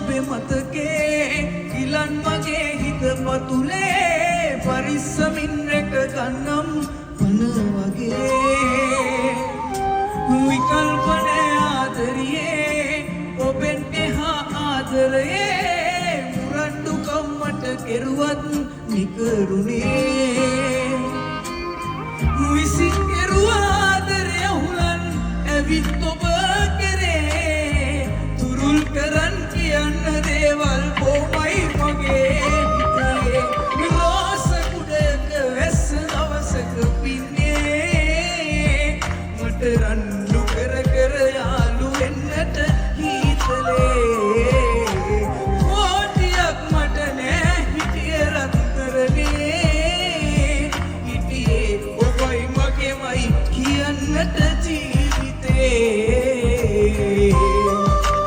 ඔබේ මතකේ ඉලන් මගේ හිත පතුලේ පරිස්සමින් රැක ගන්නම් පන වගේ විකල්පනේ ආදරියේ ඔබෙන් එහා ආදරයේ මුරණ්ඩු කම්මට කෙරුවත් නිකරුණේ විසින් කෙරුවා ආදරය හුලන් ඇවිත්